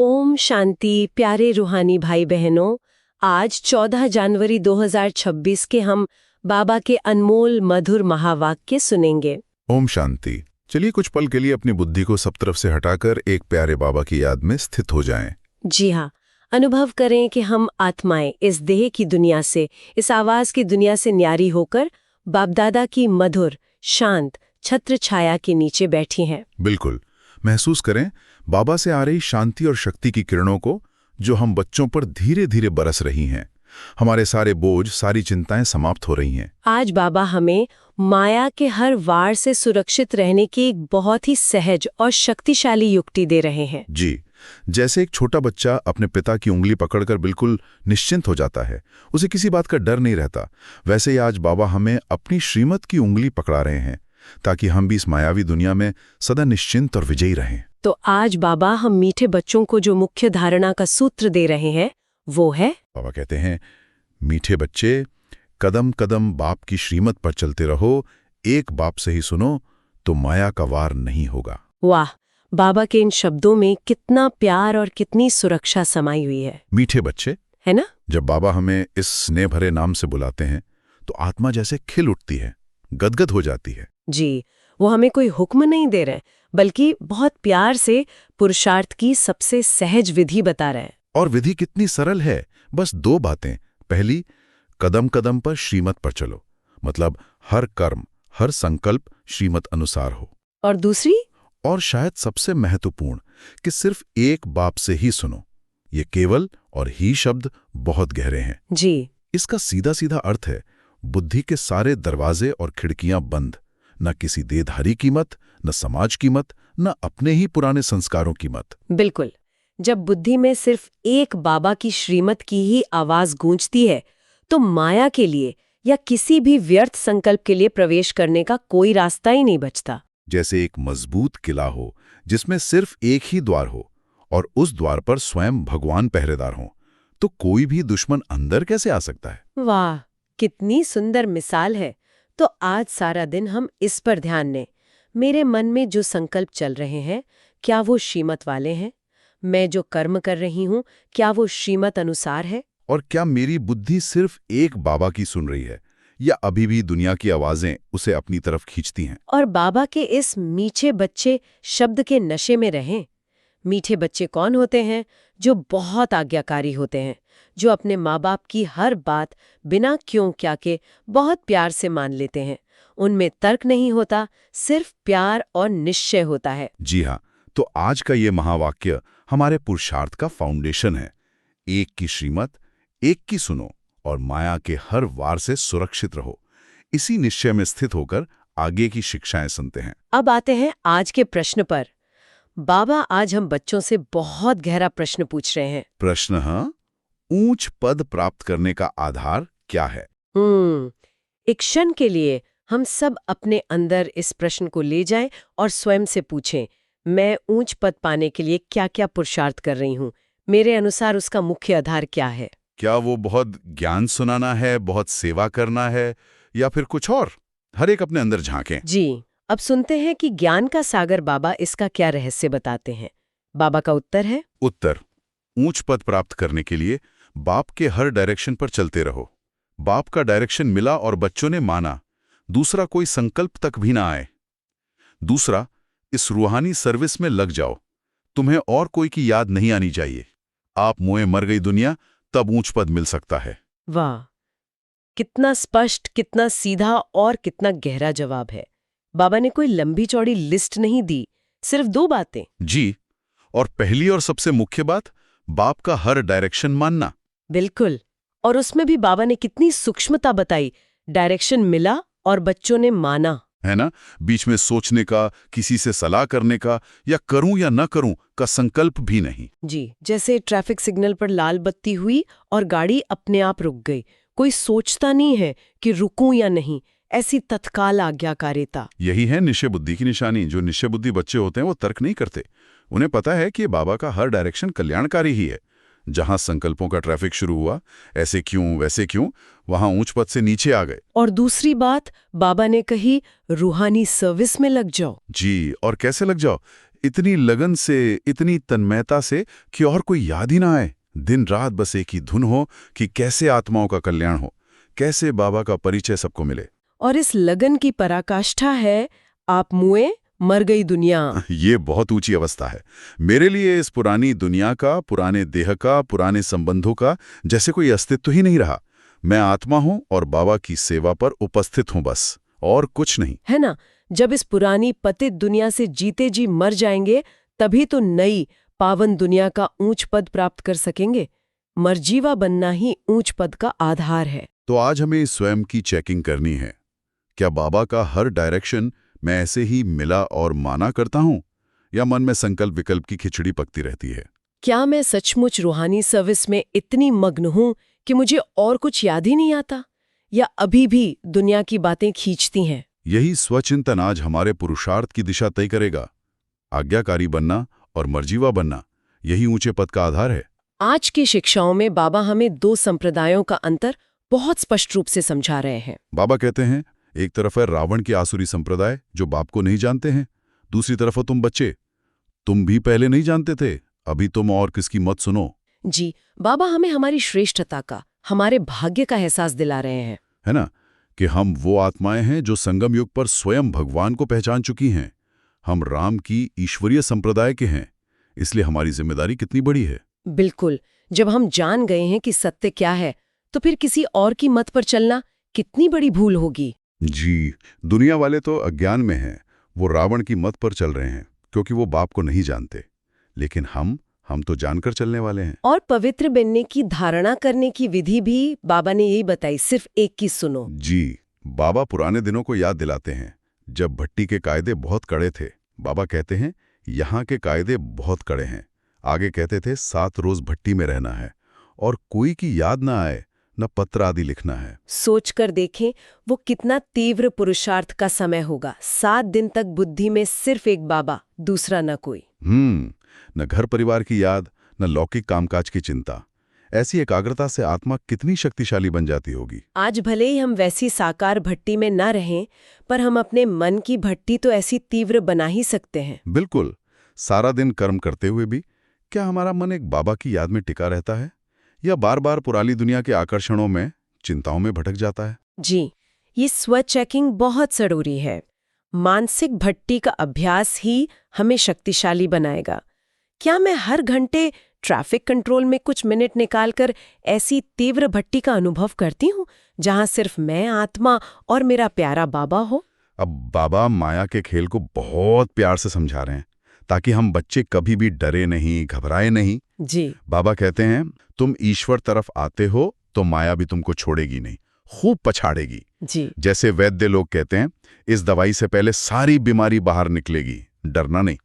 ओम शांति प्यारे रूहानी भाई बहनों। आज 14 जनवरी 2026 के हम बाबा के अनमोल मधुर महावाक्य सुनेंगे। ओम शांति। चलिए कुछ पल के लिए अपनी बुद्धि को सब तरफ से हटाकर एक प्यारे बाबा की याद में स्थित हो जाएं। जी हाँ, अनुभव करें कि हम आत्माएं इस देह की दुनिया से, इस आवाज की दुनिया से न्यारी होकर बापदादा की मधुर शांत छत्र छाया के नीचे बैठी हैं। बिल्कुल महसूस करें बाबा से आ रही शांति और शक्ति की किरणों को, जो हम बच्चों पर धीरे धीरे बरस रही हैं। हमारे सारे बोझ, सारी चिंताएं समाप्त हो रही हैं। आज बाबा हमें माया के हर वार से सुरक्षित रहने की एक बहुत ही सहज और शक्तिशाली युक्ति दे रहे हैं। जी, जैसे एक छोटा बच्चा अपने पिता की उंगली पकड़कर बिल्कुल निश्चिंत हो जाता है, उसे किसी बात का डर नहीं रहता, वैसे ही आज बाबा हमें अपनी श्रीमत की उंगली पकड़ा रहे हैं, ताकि हम भी इस मायावी दुनिया में सदा निश्चिंत और विजयी रहें। तो आज बाबा हम मीठे बच्चों को जो मुख्य धारणा का सूत्र दे रहे हैं वो है, बाबा कहते हैं, मीठे बच्चे, कदम कदम बाप की श्रीमत पर चलते रहो, एक बाप से ही सुनो तो माया का वार नहीं होगा। वाह, बाबा के इन शब्दों में कितना प्यार और कितनी सुरक्षा समाई हुई है। मीठे बच्चे, है ना? जब बाबा हमें इस स्नेह भरे नाम से बुलाते हैं तो आत्मा जैसे खिल उठती है, गदगद हो जाती है। जी, वो हमें कोई हुक्म नहीं दे रहे, बल्कि बहुत प्यार से पुरुषार्थ की सबसे सहज विधि बता रहे हैं। और विधि कितनी सरल है, बस 2 बातें। पहली, कदम कदम पर श्रीमत पर चलो, मतलब हर कर्म, हर संकल्प श्रीमत अनुसार हो। और दूसरी, और शायद सबसे महत्वपूर्ण, कि सिर्फ एक बाप से ही सुनो। ये केवल और ही शब्द बहुत गहरे हैं। जी, इसका सीधा सीधा अर्थ है, बुद्धि के सारे दरवाजे और खिड़कियां बंद, न किसी देहधारी की मत, न समाज की मत, न अपने ही पुराने संस्कारों की मत। बिल्कुल। जब बुद्धि में सिर्फ एक बाबा की श्रीमत की ही आवाज गूंजती है, तो माया के लिए या किसी भी व्यर्थ संकल्प के लिए प्रवेश करने का कोई रास्ता ही नहीं बचता। जैसे एक मजबूत किला हो जिसमें सिर्फ एक ही द्वार हो और उस द्वार पर स्वयं भगवान पहरेदार हों, तो कोई भी दुश्मन अंदर कैसे आ सकता है? वाह, कितनी सुंदर मिसाल है। तो आज सारा दिन हम इस पर ध्यान दें। मेरे मन में जो संकल्प चल रहे हैं, क्या वो श्रीमत वाले हैं? मैं जो कर्म कर रही हूँ, क्या वो श्रीमत अनुसार है? और क्या मेरी बुद्धि सिर्फ एक बाबा की सुन रही है, या अभी भी दुनिया की आवाजें उसे अपनी तरफ खींचती हैं? और बाबा के इस मीठे बच्चे शब्द के नशे में रहें। मीठे बच्चे कौन होते हैं? जो बहुत आज्ञाकारी होते हैं, जो अपने माँ बाप की हर बात बिना क्यों क्या के बहुत प्यार से मान लेते हैं। उनमें तर्क नहीं होता, सिर्फ प्यार और निश्चय होता है। जी हाँ, तो आज का ये महावाक्य हमारे पुरुषार्थ का फाउंडेशन है। एक की श्रीमत, एक की सुनो और माया के हर वार से सुरक्षित रहो। इसी निश्चय में स्थित होकर आगे की शिक्षाएं सुनते हैं। अब आते हैं आज के प्रश्न पर। बाबा आज हम बच्चों से बहुत गहरा प्रश्न पूछ रहे हैं। प्रश्न है, ऊंच पद प्राप्त करने का आधार क्या है? एक क्षण के लिए हम सब अपने अंदर इस प्रश्न को ले जाएं और स्वयं से पूछें, मैं ऊंच पद पाने के लिए क्या क्या पुरुषार्थ कर रही हूँ? मेरे अनुसार उसका मुख्य आधार क्या है? क्या वो बहुत ज्ञान सुनाना है, बहुत सेवा करना है, या फिर कुछ और? हर एक अपने अंदर झांकें। जी, अब सुनते हैं कि ज्ञान का सागर बाबा इसका क्या रहस्य बताते हैं। बाबा का उत्तर है, उत्तर, ऊंच पद प्राप्त करने के लिए बाप के हर डायरेक्शन पर चलते रहो। बाप का डायरेक्शन मिला और बच्चों ने माना, दूसरा कोई संकल्प तक भी ना आए। दूसरा, इस रूहानी सर्विस में लग जाओ। तुम्हें और कोई की याद नहीं आनी चाहिए। आप मोए मर गई दुनिया, तब ऊंच पद मिल सकता है। वाह, कितना स्पष्ट, कितना सीधा और कितना गहरा जवाब है। बाबा ने कोई लंबी चौड़ी लिस्ट नहीं दी, सिर्फ 2 बातें। जी, और पहली और सबसे मुख्य बात, बाप का हर डायरेक्शन मानना। बिल्कुल, और उसमें भी बाबा ने कितनी सूक्ष्मता बताई। डायरेक्शन मिला और बच्चों ने माना, है ना? बीच में सोचने का, किसी से सलाह करने का, या करूं या न करूं का संकल्प भी नहीं। जी, जैसे ट्रैफिक सिग्नल पर लाल बत्ती हुई और गाड़ी अपने आप रुक गई। कोई सोचता नहीं है कि रुकूं या नहीं, ऐसी तत्काल आज्ञाकारिता। यही है निश्चय बुद्धि की निशानी। जो निश्चय बुद्धि बच्चे होते हैं वो तर्क नहीं करते। उन्हें पता है कि बाबा का हर डायरेक्शन कल्याणकारी ही है। जहां संकल्पों का ट्रैफिक शुरू हुआ, ऐसे क्यों वैसे क्यों, वहां ऊंच पद से नीचे आ गए। और दूसरी बात बाबा ने कही, रूहानी सर्विस में लग जाओ। जी, और कैसे लग जाओ? इतनी लगन से, इतनी तन्मयता से कि और कोई याद ही ना आए। दिन रात बस एक ही धुन हो कि कैसे आत्माओं का कल्याण हो, कैसे बाबा का परिचय सबको मिले। और इस लगन की पराकाष्ठा है, आप मुए मर गई दुनिया। ये बहुत ऊंची अवस्था है। मेरे लिए इस पुरानी दुनिया का, पुराने देह का, पुराने संबंधों का जैसे कोई अस्तित्व ही नहीं रहा। मैं आत्मा हूं और बाबा की सेवा पर उपस्थित हूं, बस, और कुछ नहीं। है ना? जब इस पुरानी पतित दुनिया से जीते जी मर जाएंगे, तभी तो नई पावन दुनिया का ऊंच पद प्राप्त कर सकेंगे। मरजीवा बनना ही ऊंच पद का आधार है। तो आज हमें स्वयं की चेकिंग करनी है। क्या बाबा का हर डायरेक्शन मैं ऐसे ही मिला और माना करता हूं, या मन में संकल्प विकल्प की खिचड़ी पकती रहती है? क्या मैं सचमुच रूहानी सर्विस में इतनी मग्न हूं कि मुझे और कुछ याद ही नहीं आता, या अभी भी दुनिया की बातें खींचती हैं? यही स्वचिंतन आज हमारे पुरुषार्थ की दिशा तय करेगा। आज्ञाकारी बनना और मर्जीवा बनना, यही ऊंचे पद का आधार है। आज की शिक्षाओं में बाबा हमें दो संप्रदायों का अंतर बहुत स्पष्ट रूप से समझा रहे हैं। बाबा कहते हैं, एक तरफ है रावण के आसुरी संप्रदाय जो बाप को नहीं जानते हैं, दूसरी तरफ हो तुम बच्चे। तुम भी पहले नहीं जानते थे, अभी तुम और किसकी मत सुनो। जी, बाबा हमें हमारी श्रेष्ठता का, हमारे भाग्य का एहसास दिला रहे हैं। है ना, कि हम वो आत्माएं हैं जो संगम युग पर स्वयं भगवान को पहचान चुकी हैं। हम राम की ईश्वरीय संप्रदाय के हैं, इसलिए हमारी जिम्मेदारी कितनी बड़ी है। बिल्कुल, जब हम जान गए हैं कि सत्य क्या है, तो फिर किसी और की मत पर चलना कितनी बड़ी भूल होगी। जी, दुनिया वाले तो अज्ञान में हैं, वो रावण की मत पर चल रहे हैं क्योंकि वो बाप को नहीं जानते। लेकिन हम तो जानकर चलने वाले हैं। और पवित्र बनने की धारणा करने की विधि भी बाबा ने यही बताई, सिर्फ एक की सुनो। जी, बाबा पुराने दिनों को याद दिलाते हैं, जब भट्टी के कायदे बहुत कड़े थे। बाबा कहते हैं, यहाँ के कायदे बहुत कड़े हैं। आगे कहते थे 7 रोज भट्टी में रहना है और कोई की याद ना आए, न पत्र आदि लिखना है। सोचकर देखें वो कितना तीव्र पुरुषार्थ का समय होगा। 7 दिन तक बुद्धि में सिर्फ एक बाबा, दूसरा न कोई। न घर परिवार की याद, न लौकिक कामकाज की चिंता। ऐसी एकाग्रता से आत्मा कितनी शक्तिशाली बन जाती होगी। आज भले ही हम वैसी साकार भट्टी में न रहें, पर हम अपने मन की भट्टी तो ऐसी तीव्र बना ही सकते हैं। बिल्कुल, सारा दिन कर्म करते हुए भी क्या हमारा मन एक बाबा की याद में टिका रहता है, या बार बार पुरानी दुनिया के आकर्षणों में, चिंताओं में भटक जाता है? जी, ये स्वचेकिंग बहुत जरूरी है। मानसिक भट्टी का अभ्यास ही हमें शक्तिशाली बनाएगा। क्या मैं हर घंटे ट्रैफिक कंट्रोल में कुछ मिनट निकालकर ऐसी तीव्र भट्टी का अनुभव करती हूँ, जहाँ सिर्फ मैं आत्मा और मेरा प्यारा बाबा हो? अब बाबा माया के खेल को बहुत प्यार से समझा रहे हैं, ताकि हम बच्चे कभी भी डरे नहीं, घबराए नहीं। जी, बाबा कहते हैं, तुम ईश्वर तरफ आते हो तो माया भी तुमको छोड़ेगी नहीं, खूब पछाड़ेगी। जी, जैसे वैद्य लोग कहते हैं, इस दवाई से पहले सारी बीमारी बाहर निकलेगी, डरना नहीं।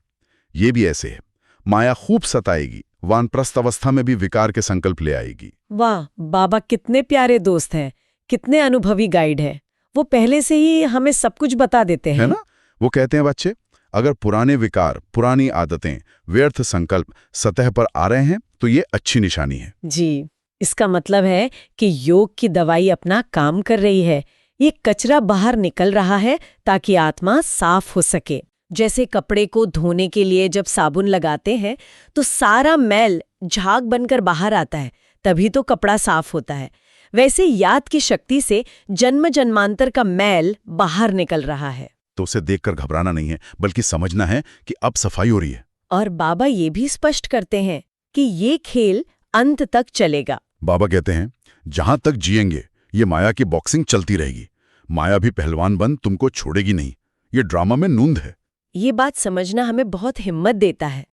ये भी ऐसे है, माया खूब सताएगी, वानप्रस्थ अवस्था में भी विकार के संकल्प ले आएगी। वाह, बाबा कितने प्यारे दोस्त हैं, कितने अनुभवी गाइड है। वो पहले से ही हमें सब कुछ बता देते हैं। है ना? वो कहते हैं, बच्चे, अगर पुराने विकार, पुरानी आदतें, व्यर्थ संकल्प सतह पर आ रहे हैं तो ये अच्छी निशानी है। जी, इसका मतलब है कि योग की दवाई अपना काम कर रही है। ये कचरा बाहर निकल रहा है ताकि आत्मा साफ हो सके। जैसे कपड़े को धोने के लिए जब साबुन लगाते हैं तो सारा मैल झाग बनकर बाहर आता है, तभी तो कपड़ा साफ होता है। वैसे याद की शक्ति से जन्म जन्मांतर का मैल बाहर निकल रहा है। तो उसे देखकर घबराना नहीं है, बल्कि समझना है कि अब सफाई हो रही है। और बाबा ये भी स्पष्ट करते हैं कि ये खेल अंत तक चलेगा। बाबा कहते हैं, जहां तक जिएंगे ये माया की बॉक्सिंग चलती रहेगी। माया भी पहलवान बन तुमको छोड़ेगी नहीं। ये ड्रामा में नूंद है। ये बात समझना हमें बहुत हिम्मत देता है।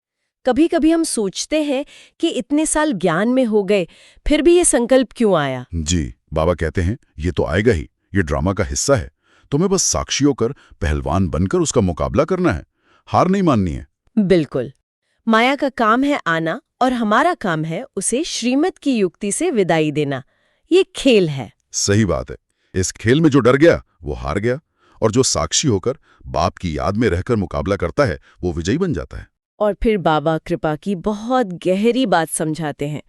कभी कभी हम सोचते हैं कि इतने साल ज्ञान में हो गए, फिर भी ये संकल्प क्यों आया? जी, बाबा कहते हैं, ये तो आएगा ही, ये ड्रामा का हिस्सा है। तुम्हें बस साक्षी होकर, पहलवान बनकर उसका मुकाबला करना है, हार नहीं माननी है। बिल्कुल, माया का काम है आना और हमारा काम है उसे श्रीमत की युक्ति से विदाई देना। ये खेल है। सही बात है। इस खेल में जो डर गया वो हार गया, और जो साक्षी होकर बाप की याद में रहकर मुकाबला करता है वो विजयी बन जाता है। और फिर बाबा कृपा की बहुत गहरी बात समझाते हैं।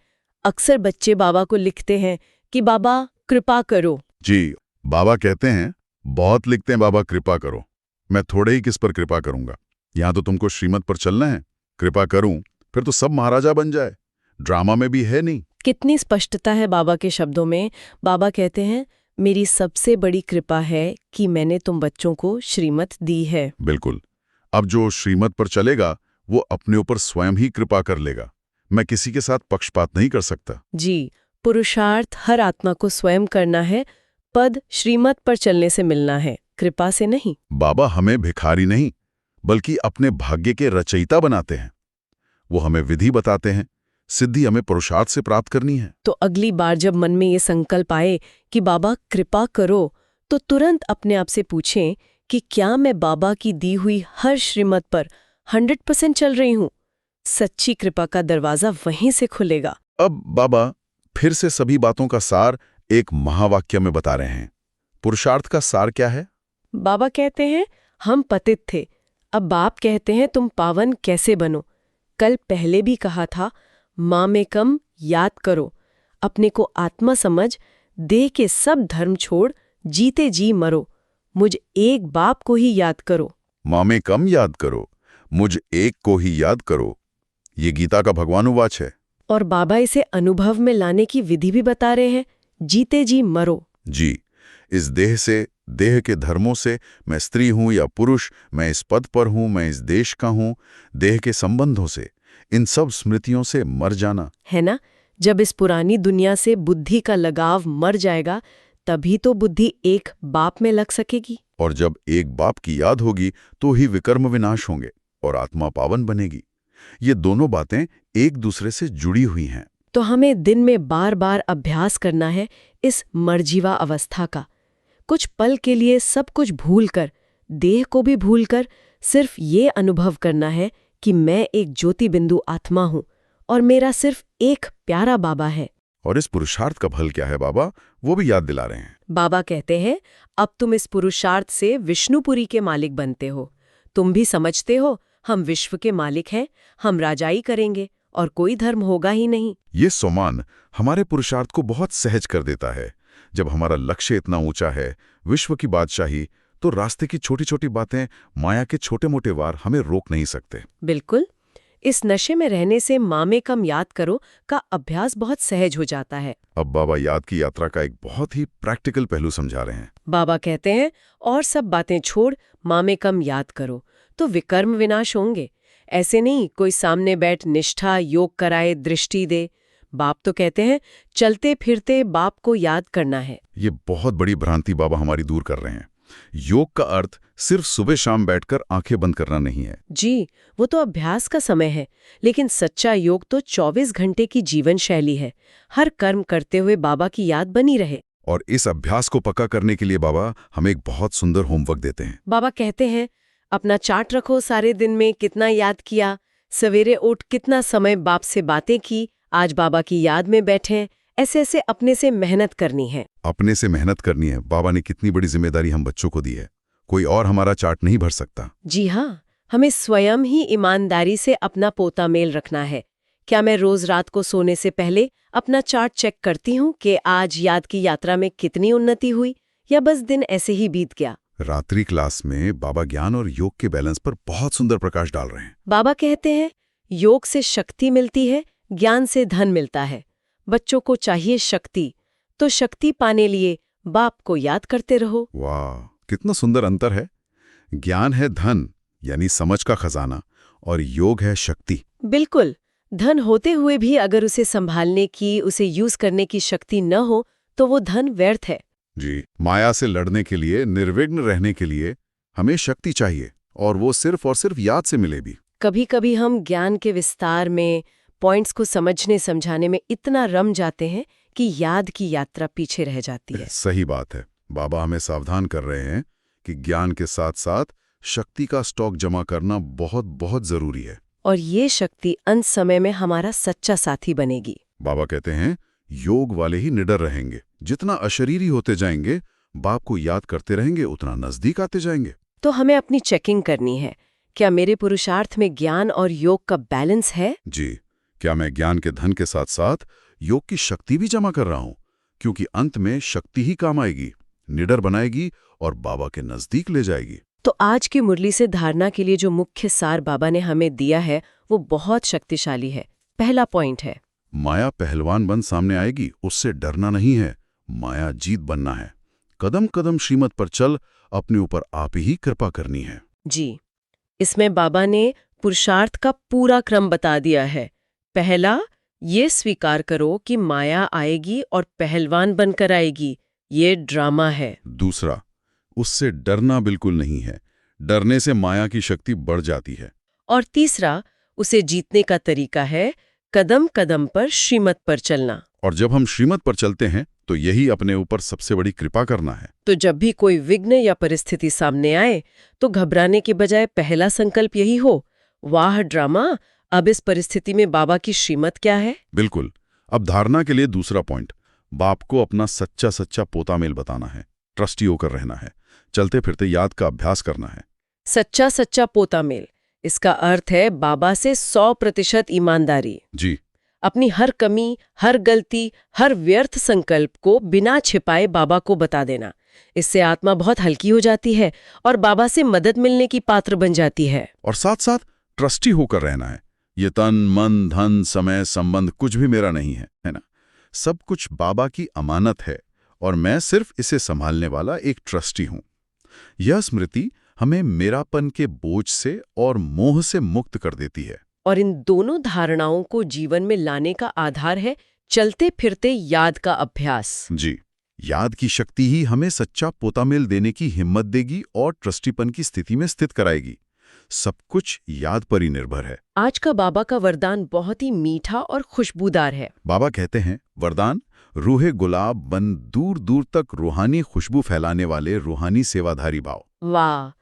अक्सर बच्चे बाबा को लिखते हैं कि बाबा कृपा करो। जी, बाबा कहते हैं, बहुत लिखते हैं, बाबा कृपा करो, मैं थोड़े ही किस पर कृपा करूंगा। यहाँ तो तुमको श्रीमत पर चलना है, कृपा करूं फिर तो सब महाराजा बन जाए। ड्रामा में भी है नहीं। कितनी स्पष्टता है बाबा के शब्दों में। बाबा कहते हैं, मेरी सबसे बड़ी कृपा है कि मैंने तुम बच्चों को श्रीमत दी है। बिल्कुल। अब जो श्रीमत पर चलेगा वो अपने ऊपर स्वयं ही कृपा कर लेगा। मैं किसी के साथ पक्षपात नहीं कर सकता। जी, पुरुषार्थ हर आत्मा को स्वयं करना है। पद श्रीमत पर चलने से मिलना है, कृपा से नहीं। बाबा हमें भिखारी नहीं बल्कि अपने भाग्य के रचयिता बनाते हैं। वो हमें विधि बताते हैं, सिद्धि हमें पुरुषार्थ से प्राप्त करनी है। तो अगली बार जब मन में ये संकल्प आए कि बाबा कृपा करो, तो तुरंत अपने आप से पूछें कि क्या मैं बाबा की दी हुई हर श्रीमत पर 100% चल रही हूँ। सच्ची कृपा का दरवाजा वहीं से खुलेगा। अब बाबा फिर से सभी बातों का सार एक महावाक्य में बता रहे हैं। पुरुषार्थ का सार क्या है? बाबा कहते हैं, हम पतित थे, अब बाप कहते हैं तुम पावन कैसे बनो। कल पहले भी कहा था, माँ में कम याद करो, अपने को आत्मा समझ, देह के सब धर्म छोड़, जीते जी मरो, मुझ एक बाप को ही याद करो। माँ में कम याद करो, मुझ एक को ही याद करो। ये गीता का भगवानुवाच है। और बाबा इसे अनुभव में लाने की विधि भी बता रहे हैं, जीते जी मरो। जी, इस देह से, देह के धर्मों से, मैं स्त्री हूं या पुरुष, मैं इस पद पर हूं, मैं इस देश का हूं, देह के संबंधों से, इन सब स्मृतियों से मर जाना है ना। जब इस पुरानी दुनिया से बुद्धि का लगाव मर जाएगा, तभी तो बुद्धि एक बाप में लग सकेगी। और जब एक बाप की याद होगी तो ही विकर्म विनाश होंगे और आत्मा पावन बनेगी। ये दोनों बातें एक दूसरे से जुड़ी हुई हैं। तो हमें दिन में बार बार अभ्यास करना है इस मर्जीवा अवस्था का। कुछ पल के लिए सब कुछ भूलकर, देह को भी भूलकर, सिर्फ ये अनुभव करना है कि मैं एक ज्योति बिंदु आत्मा हूं और मेरा सिर्फ एक प्यारा बाबा है। और इस पुरुषार्थ का फल क्या है बाबा, वो भी याद दिला रहे हैं। बाबा कहते हैं, अब तुम इस पुरुषार्थ से विष्णुपुरी के मालिक बनते हो। तुम भी समझते हो हम विश्व के मालिक हैं, हम राजाई करेंगे और कोई धर्म होगा ही नहीं। ये सम्मान हमारे पुरुषार्थ को बहुत सहज कर देता है। जब हमारा लक्ष्य इतना ऊंचा है, विश्व की बादशाही, तो रास्ते की छोटी छोटी बातें, माया के छोटे मोटे वार हमें रोक नहीं सकते। बिल्कुल। इस नशे में रहने से माँ में कम याद करो का अभ्यास बहुत सहज हो जाता है। अब बाबा याद की यात्रा का एक बहुत ही प्रैक्टिकल पहलू समझा रहे हैं। बाबा कहते हैं, और सब बातें छोड़ माँ में कम याद करो तो विकर्म विनाश होंगे। ऐसे नहीं कोई सामने बैठ निष्ठा योग कराए, दृष्टि दे। बाप तो कहते हैं, चलते फिरते बाप को याद करना है। ये बहुत बड़ी भ्रांति बाबा हमारी दूर कर रहे हैं। योग का अर्थ सिर्फ सुबह शाम बैठकर आंखें बंद करना नहीं है। जी, वो तो अभ्यास का समय है, लेकिन सच्चा योग तो 24 घंटे की जीवन शैली है। हर कर्म करते हुए बाबा की याद बनी रहे। और इस अभ्यास को पक्का करने के लिए बाबा हमें एक बहुत सुंदर होमवर्क देते हैं। बाबा कहते हैं, अपना चार्ट रखो, सारे दिन में कितना याद किया, सवेरे उठ कितना समय बाप से बातें की, आज बाबा की याद में बैठे। ऐसे ऐसे अपने से मेहनत करनी है। अपने से मेहनत करनी है। बाबा ने कितनी बड़ी जिम्मेदारी हम बच्चों को दी है। कोई और हमारा चार्ट नहीं भर सकता। जी हाँ, हमें स्वयं ही ईमानदारी से अपना पोता मेल रखना है। क्या मैं रोज रात को सोने से पहले अपना चार्ट चेक करती हूँ कि आज याद की यात्रा में कितनी उन्नति हुई, या बस दिन ऐसे ही बीत गया? रात्रि क्लास में बाबा ज्ञान और योग के बैलेंस पर बहुत सुंदर प्रकाश डाल रहे हैं। बाबा कहते हैं, योग से शक्ति मिलती है, ज्ञान से धन मिलता है। बच्चों को चाहिए शक्ति, तो शक्ति पाने लिए बाप को याद करते रहो। वाह, कितना सुंदर अंतर है। ज्ञान है धन यानी समझ का खजाना, और योग है शक्ति। बिल्कुल। धन होते हुए भी अगर उसे संभालने की, उसे यूज करने की शक्ति न हो तो वो धन व्यर्थ है। जी, माया से लड़ने के लिए, निर्विघ्न रहने के लिए हमें शक्ति चाहिए, और वो सिर्फ और सिर्फ याद से मिले भी। कभी कभी हम ज्ञान के विस्तार में, पॉइंट्स को समझने समझाने में इतना रम जाते हैं कि याद की यात्रा पीछे रह जाती है। सही बात है। बाबा हमें सावधान कर रहे हैं कि ज्ञान के साथ साथ शक्ति का स्टॉक जमा करना बहुत बहुत जरूरी है। और ये शक्ति अंत समय में हमारा सच्चा साथी बनेगी। बाबा कहते हैं, योग वाले ही निडर रहेंगे। जितना अशरीरी होते जाएंगे, बाप को याद करते रहेंगे, उतना नजदीक आते जाएंगे। तो हमें अपनी चेकिंग करनी है, क्या मेरे पुरुषार्थ में ज्ञान और योग का बैलेंस है? जी, क्या मैं ज्ञान के धन के साथ साथ योग की शक्ति भी जमा कर रहा हूं? क्योंकि अंत में शक्ति ही काम आएगी, निडर बनाएगी और बाबा के नजदीक ले जाएगी। तो आज की मुरली से धारणा के लिए जो मुख्य सार बाबा ने हमें दिया है वो बहुत शक्तिशाली है। पहला पॉइंट है, माया पहलवान बन सामने आएगी, उससे डरना नहीं है, माया जीत बनना है। कदम कदम श्रीमत पर चल, अपने ऊपर आप ही कृपा करनी है। जी। इसमें बाबा ने पुरुषार्थ का पूरा क्रम बता दिया है। पहला, ये स्वीकार करो कि माया आएगी और पहलवान बनकर आएगी, ये ड्रामा है। दूसरा, उससे डरना बिल्कुल नहीं है, डरने से माया की शक्ति बढ़ जाती है। और तीसरा, उसे जीतने का तरीका है कदम कदम पर श्रीमत पर चलना। और जब हम श्रीमत पर चलते हैं तो यही अपने ऊपर सबसे बड़ी कृपा करना है। तो जब भी कोई विघ्न या परिस्थिति सामने आए तो घबराने के बजाय पहला संकल्प यही हो, वाह ड्रामा, अब इस परिस्थिति में बाबा की श्रीमत क्या है। बिल्कुल। अब धारणा के लिए दूसरा पॉइंट, बाप को अपना सच्चा सच्चा पोता मेल बताना है, ट्रस्टी होकर रहना है, चलते फिरते याद का अभ्यास करना है। सच्चा सच्चा पोता मेल, इसका अर्थ है बाबा से 100% ईमानदारी। जी। अपनी हर कमी, हर गलती, हर व्यर्थ संकल्प को बिना छिपाए बाबा को बता देना। इससे आत्मा बहुत हल्की हो जाती है और बाबा से मदद मिलने की पात्र बन जाती है। और साथ साथ ट्रस्टी होकर रहना है। ये तन मन धन समय संबंध कुछ भी मेरा नहीं है ना? सब कुछ बाबा की अमानत है और मैं सिर्फ इसे संभालने वाला एक ट्रस्टी हूं। यह स्मृति हमें मेरापन के बोझ से और मोह से मुक्त कर देती है। और इन दोनों धारणाओं को जीवन में लाने का आधार है चलते फिरते याद का अभ्यास। जी। याद की शक्ति ही हमें सच्चा पोतामेल देने की हिम्मत देगी और ट्रस्टीपन की स्थिति में स्थित कराएगी। सब कुछ याद पर ही निर्भर है। आज का बाबा का वरदान बहुत ही मीठा और खुशबूदार है। बाबा कहते हैं, वरदान, रूहे गुलाब बन दूर दूर तक रूहानी खुशबू फैलाने वाले रूहानी सेवाधारी भाव। वाह,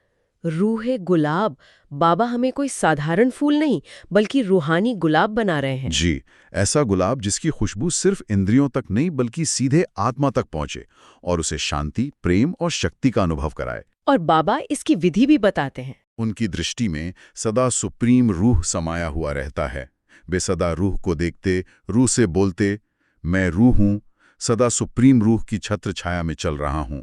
रूहे गुलाब। बाबा हमें कोई साधारण फूल नहीं बल्कि रूहानी गुलाब बना रहे हैं। जी, ऐसा गुलाब जिसकी खुशबू सिर्फ इंद्रियों तक नहीं बल्कि सीधे आत्मा तक पहुंचे और उसे शांति, प्रेम और शक्ति का अनुभव कराए। और बाबा इसकी विधि भी बताते हैं। उनकी दृष्टि में सदा सुप्रीम रूह समाया हुआ रहता है। वे सदा रूह को देखते, रूह से बोलते, मैं रूह हूं, सदा सुप्रीम रूह की छत्र छाया में चल रहा हूं।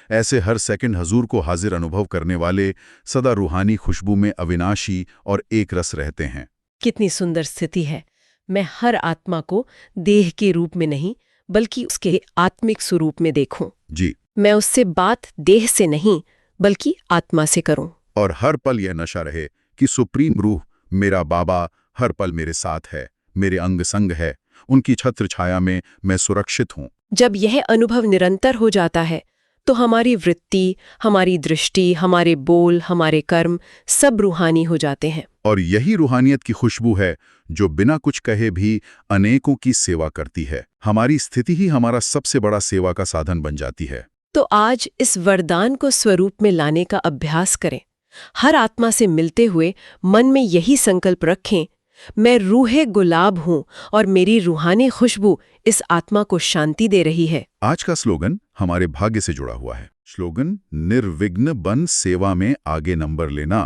ऐसे हर सेकंड हजूर को हाजिर अनुभव करने वाले सदा रूहानी खुशबू में अविनाशी और एक रस रहते हैं। कितनी सुंदर स्थिति है। मैं हर आत्मा को देह के रूप में नहीं बल्कि उसके आत्मिक स्वरूप में देखूं। जी। मैं उससे बात देह से नहीं बल्कि आत्मा से करूं। और हर पल यह नशा रहे कि सुप्रीम रूह मेरा बाबा हर पल मेरे साथ है, मेरे अंग संग है, उनकी छत्र छाया में मैं सुरक्षित हूं। जब यह अनुभव निरंतर हो जाता है तो हमारी वृत्ति, हमारी दृष्टि, हमारे बोल, हमारे कर्म सब रूहानी हो जाते हैं। और यही रूहानियत की खुशबू है जो बिना कुछ कहे भी अनेकों की सेवा करती है। हमारी स्थिति ही हमारा सबसे बड़ा सेवा का साधन बन जाती है। तो आज इस वरदान को स्वरूप में लाने का अभ्यास करें। हर आत्मा से मिलते हुए मन में यही संकल्प रखें, मैं रूहे गुलाब हूं और मेरी रूहानी खुशबू इस आत्मा को शांति दे रही है। आज का स्लोगन हमारे भाग्य से जुड़ा हुआ है। स्लोगन, निर्विघ्न बन सेवा में आगे नंबर लेना,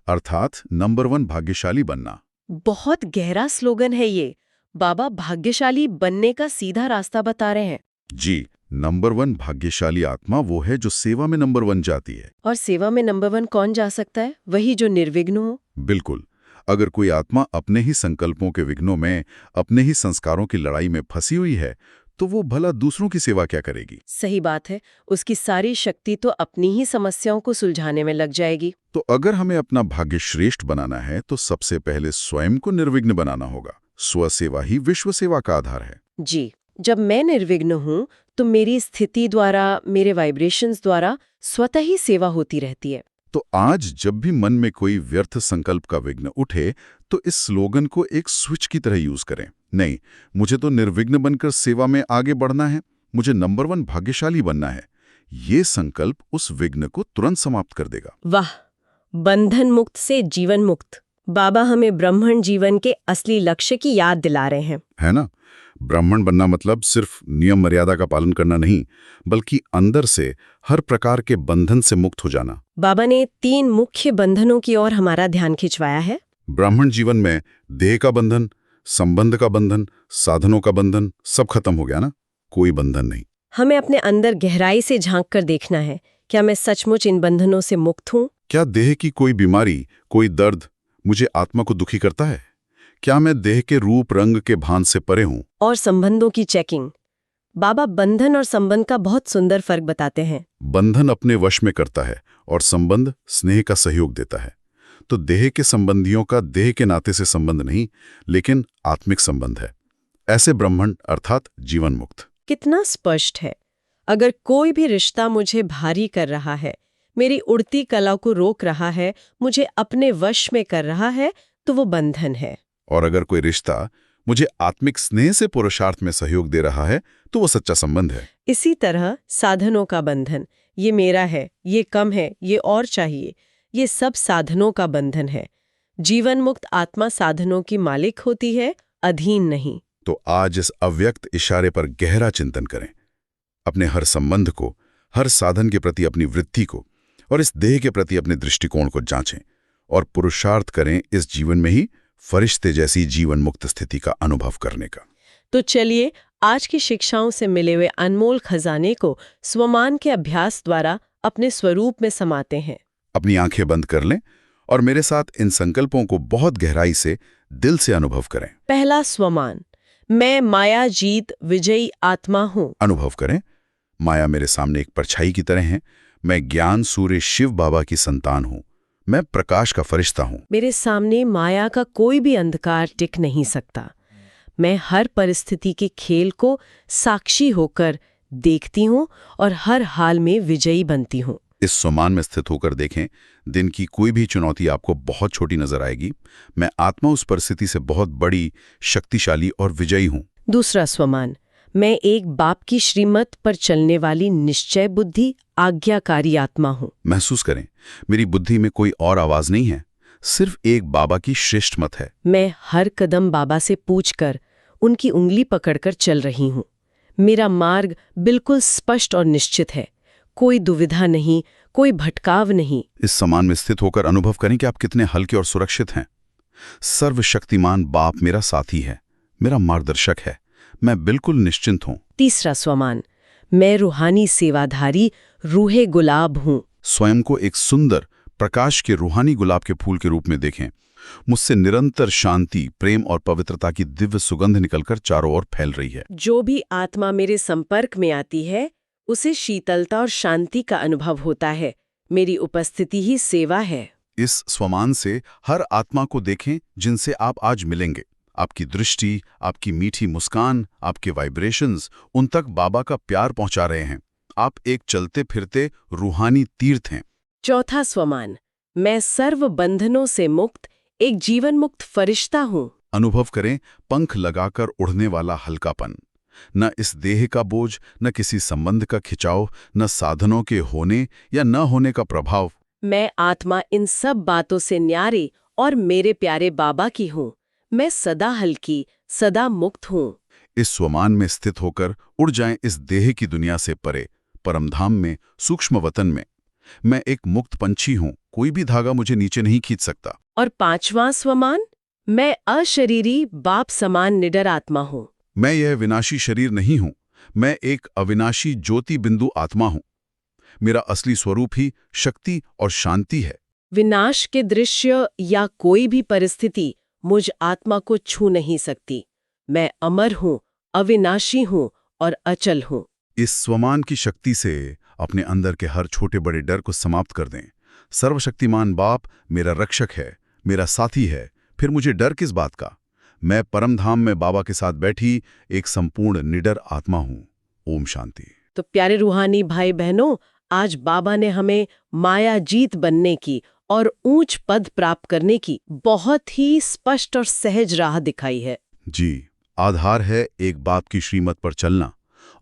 अर्थात नंबर 1 भाग्यशाली बनना। बहुत गहरा स्लोगन है ये। बाबा भाग्यशाली बनने का सीधा रास्ता बता रहे हैं। जी, नंबर 1 भाग्यशाली आत्मा वो है जो सेवा में नंबर 1 जाती है। और सेवा में नंबर 1 कौन जा सकता है? वही जो निर्विघ्न हो। बिल्कुल। अगर कोई आत्मा अपने ही संकल्पों के विघ्नों में, अपने ही संस्कारों की लड़ाई में फंसी हुई है तो वो भला दूसरों की सेवा क्या करेगी? सही बात है। उसकी सारी शक्ति तो अपनी ही समस्याओं को सुलझाने में लग जाएगी। तो अगर हमें अपना भाग्य श्रेष्ठ बनाना है तो सबसे पहले स्वयं को निर्विघ्न बनाना होगा। स्वसेवा ही विश्व सेवा का आधार है। जी, जब मैं निर्विघ्न हूं तो मेरी स्थिति द्वारा, मेरे वाइब्रेशंस द्वारा स्वतः ही सेवा होती रहती है। तो आज जब भी मन में कोई व्यर्थ संकल्प का विघ्न उठे तो इस स्लोगन को एक स्विच की तरह यूज करें। नहीं, मुझे तो निर्विघ्न बनकर सेवा में आगे बढ़ना है, मुझे नंबर 1 भाग्यशाली बनना है। ये संकल्प उस विघ्न को तुरंत समाप्त कर देगा। वाह, बंधन मुक्त से जीवन मुक्त। बाबा हमें ब्राह्मण जीवन के असली लक्ष्य की याद दिला रहे हैं। है ना? ब्राह्मण बनना मतलब सिर्फ नियम मर्यादा का पालन करना नहीं, बल्कि अंदर से हर प्रकार के बंधन से मुक्त हो जाना। बाबा ने 3 मुख्य बंधनों की ओर हमारा ध्यान खिंचवाया है। ब्राह्मण जीवन में देह का बंधन, संबंध का बंधन, साधनों का बंधन सब खत्म हो गया ना? कोई बंधन नहीं। हमें अपने अंदर गहराई से झांक कर देखना है, क्या मैं सचमुच इन बंधनों से मुक्त हूँ? क्या देह की कोई बीमारी, कोई दर्द मुझे आत्मा को दुखी करता है? क्या मैं देह के रूप रंग के भान से परे हूं? और संबंधों की चेकिंग। बाबा बंधन और संबंध का बहुत सुंदर फर्क बताते हैं। बंधन अपने वश में करता है और संबंध स्नेह का सहयोग देता है। तो देह के संबंधियों का देह के नाते से संबंध नहीं, लेकिन आत्मिक संबंध है। ऐसे ब्रह्मंड अर्थात जीवन मुक्त। कितना स्पष्ट है। अगर कोई भी रिश्ता मुझे भारी कर रहा है, मेरी उड़ती कला को रोक रहा है, मुझे अपने वश में कर रहा है, तो वो बंधन है। और अगर कोई रिश्ता मुझे आत्मिक स्नेह से पुरुषार्थ में सहयोग दे रहा है, तो वो सच्चा संबंध है। इसी तरह साधनों का बंधन, ये मेरा है, ये कम है, ये और चाहिए, ये सब साधनों का बंधन है। जीवन मुक्त आत्मा साधनों की मालिक होती है, अधीन नहीं। तो आज इस अव्यक्त इशारे पर गहरा चिंतन करें। अपने हर संबंध को, हर साधन के प्रति अपनी वृत्ति को और इस देह के प्रति अपने दृष्टिकोण को जांचें और पुरुषार्थ करें इस जीवन में ही फरिश्ते जैसी जीवन मुक्त स्थिति का अनुभव करने का। तो चलिए आज की शिक्षाओं से मिले हुए अनमोल खजाने को स्वमान के अभ्यास द्वारा अपने स्वरूप में समाते हैं। अपनी आंखें बंद कर लें और मेरे साथ इन संकल्पों को बहुत गहराई से, दिल से अनुभव करें। पहला स्वमान, मैं माया जीत विजयी आत्मा हूँ। अनुभव करें, माया मेरे सामने एक परछाई की तरह है। मैं ज्ञान सूर्य शिव बाबा की संतान हूँ। मैं प्रकाश का फरिश्ता हूँ। मेरे सामने माया का कोई भी अंधकार टिक नहीं सकता। मैं हर परिस्थिति के खेल को साक्षी होकर देखती हूँ और हर हाल में विजयी बनती हूँ। इस स्वमान में स्थित होकर देखें, दिन की कोई भी चुनौती आपको बहुत छोटी नजर आएगी। मैं आत्मा उस परिस्थिति से बहुत बड़ी, शक्तिशाली और विजयी हूँ। दूसरा स्वमान, मैं एक बाप की श्रीमत पर चलने वाली निश्चय बुद्धि आज्ञाकारी आत्मा हूँ। महसूस करें, मेरी बुद्धि में कोई और आवाज नहीं है, सिर्फ एक बाबा की श्रेष्ठ मत है। मैं हर कदम बाबा से पूछकर, उनकी उंगली पकड़कर चल रही हूँ। मेरा मार्ग बिल्कुल स्पष्ट और निश्चित है, कोई दुविधा नहीं, कोई भटकाव नहीं। इस समान में स्थित होकर अनुभव करें कि आप कितने हल्के और सुरक्षित हैं। सर्वशक्तिमान बाप मेरा साथी है, मेरा मार्गदर्शक है। मैं बिल्कुल निश्चिंत हूँ। तीसरा स्वमान, मैं रूहानी सेवाधारी रूहे गुलाब हूँ। स्वयं को एक सुंदर प्रकाश के रूहानी गुलाब के फूल के रूप में देखें। मुझसे निरंतर शांति, प्रेम और पवित्रता की दिव्य सुगंध निकलकर चारों ओर फैल रही है। जो भी आत्मा मेरे संपर्क में आती है, उसे शीतलता और शांति का अनुभव होता है। मेरी उपस्थिति ही सेवा है। इस स्वमान से हर आत्मा को देखें जिनसे आप आज मिलेंगे। आपकी दृष्टि, आपकी मीठी मुस्कान, आपके वाइब्रेशंस उन तक बाबा का प्यार पहुंचा रहे हैं। आप एक चलते फिरते रूहानी तीर्थ हैं। चौथा स्वमान, मैं सर्व बंधनों से मुक्त एक जीवन मुक्त फरिश्ता हूँ। अनुभव करें पंख लगाकर उड़ने वाला हल्कापन। न इस देह का बोझ, न किसी संबंध का खिंचाव, न साधनों के होने या न होने का प्रभाव। मैं आत्मा इन सब बातों से न्यारी और मेरे प्यारे बाबा की हूँ। मैं सदा हल्की, सदा मुक्त हूँ। इस स्वमान में स्थित होकर उड़ जाएं इस देह की दुनिया से परे, परमधाम में, सूक्ष्म वतन में। मैं एक मुक्त पंछी हूँ, कोई भी धागा मुझे नीचे नहीं खींच सकता। और पांचवां स्वमान, मैं अशरीरी बाप समान निडर आत्मा हूँ। मैं यह विनाशी शरीर नहीं हूं, मैं एक अविनाशी ज्योति बिंदु आत्मा हूं। मेरा असली स्वरूप ही शक्ति और शांति है। विनाश के दृश्य या कोई भी परिस्थिति मुझ आत्मा को छू नहीं सकती। मैं अमर हूँ, अविनाशी हूँ और अचल हूँ। इस स्वमान की शक्ति से अपने अंदर के हर छोटे बड़े डर को समाप्त कर दें। सर्वशक्तिमान बाप मेरा रक्षक है, मेरा साथी है, फिर मुझे डर किस बात का। मैं परमधाम में बाबा के साथ बैठी एक संपूर्ण निडर आत्मा हूँ। ओम शांति। तो प्यारे रूहानी भाई बहनों, आज बाबा ने हमें माया जीत बनने की और ऊंच पद प्राप्त करने की बहुत ही स्पष्ट और सहज राह दिखाई है। जी, आधार है एक बाप की श्रीमत पर चलना,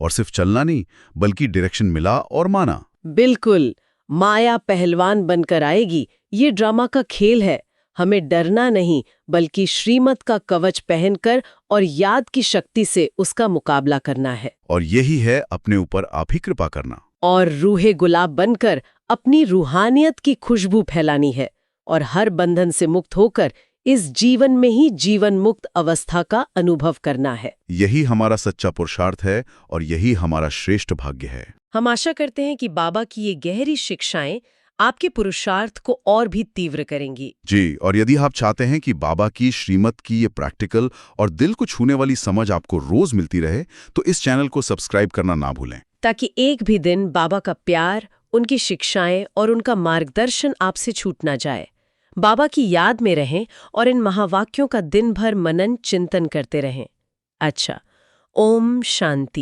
और सिर्फ चलना नहीं बल्कि डायरेक्शन मिला और माना। बिल्कुल, माया पहलवान बनकर आएगी, ये ड्रामा का खेल है। हमें डरना नहीं बल्कि श्रीमत का कवच पहनकर और याद की शक्ति से उसका मुकाबला करना है। और यही है अपने ऊपर आप ही कृपा करना। और रूहे गुलाब बनकर अपनी रूहानियत की खुशबू फैलानी है और हर बंधन से मुक्त होकर इस जीवन में ही जीवन मुक्त अवस्था का अनुभव करना है। यही हमारा सच्चा पुरुषार्थ है और यही हमारा श्रेष्ठ भाग्य है। हम आशा करते हैं कि बाबा की ये गहरी शिक्षाएं आपके पुरुषार्थ को और भी तीव्र करेंगी। जी, और यदि आप चाहते हैं कि बाबा की श्रीमत की ये प्रैक्टिकल और दिल को छूने वाली समझ आपको रोज मिलती रहे, तो इस चैनल को सब्सक्राइब करना ना भूलें। ताकि एक भी दिन बाबा का प्यार, उनकी शिक्षाएं और उनका मार्गदर्शन आपसे छूट ना जाए। बाबा की याद में रहें और इन महावाक्यों का दिन भर मनन चिंतन करते रहें। अच्छा, ओम शांति।